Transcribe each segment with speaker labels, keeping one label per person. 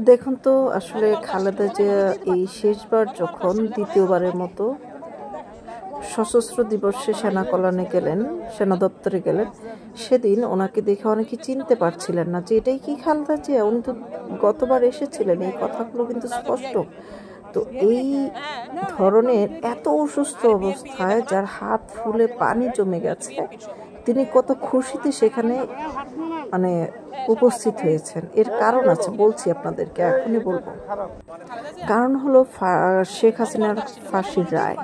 Speaker 1: দেখুন তো আসলে খালেদা জিয়া এই শেষবার যখন দ্বিতীয়বারের মতো সশস্ত্র দিবসে সেনা কল্যাণে গেলেন, সেনা দপ্তরে গেলেন, সেদিন ওনাকে দেখে অনেকে চিনতে পারছিলেন না যে এটাই কি খালেদা জিয়া। উনি তো গতবার এসেছিলেন, এই কথাগুলো কিন্তু স্পষ্ট। তো এই ধরনের এত অসুস্থ অবস্থায় যার হাত ফুলে পানি জমে গেছে, তিনি কত খুশিতে সেখানে উপস্থিত হয়েছেন। এর কারণ আছে, বলছি আপনাদেরকে, এখনই বলবো। কারণ হলো শেখ হাসিনার ফাঁসির রায়।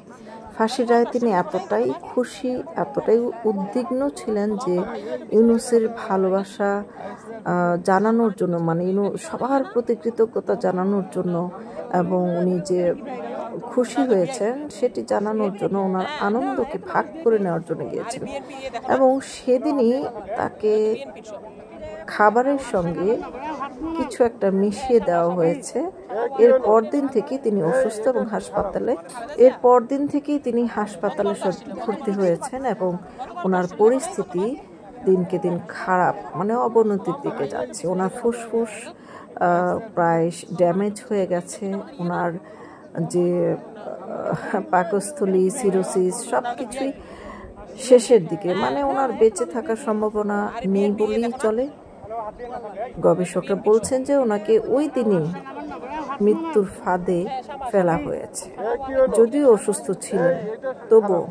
Speaker 1: ফাঁসির রায় তিনি এতটাই খুশি, এতটাই উদ্বিগ্ন ছিলেন যে ইউনূসের ভালোবাসা জানানোর জন্য, সবার প্রতি কৃতজ্ঞতা জানানোর জন্য এবং উনি যে খুশি হয়েছেন সেটি জানানোর জন্য, ওনার আনন্দকে ভাগ করে নেওয়ার জন্য গিয়েছিলেন। এবং সেদিনই তাকে খাবারের সঙ্গে কিছু একটা মিশিয়ে দেওয়া হয়েছে। এর পরদিন থেকে তিনি অসুস্থ এবং হাসপাতালে ভর্তি হয়েছেন এবং ওনার পরিস্থিতি দিনকে দিন খারাপ, অবনতির দিকে যাচ্ছে। ওনার ফুসফুস প্রায় ড্যামেজ হয়ে গেছে। ওনার যে পাকস্থলী, সিরোসিস সব কিছুই শেষের দিকে, ওনার বেঁচে থাকার সম্ভাবনা নেই বলেই চলে। গবেষকরা বলছেন যে ওনাকে ওই দিনই মৃত্যুর ফাঁদে ফেলা হয়েছে। যদিও অসুস্থ ছিলেন, তবুও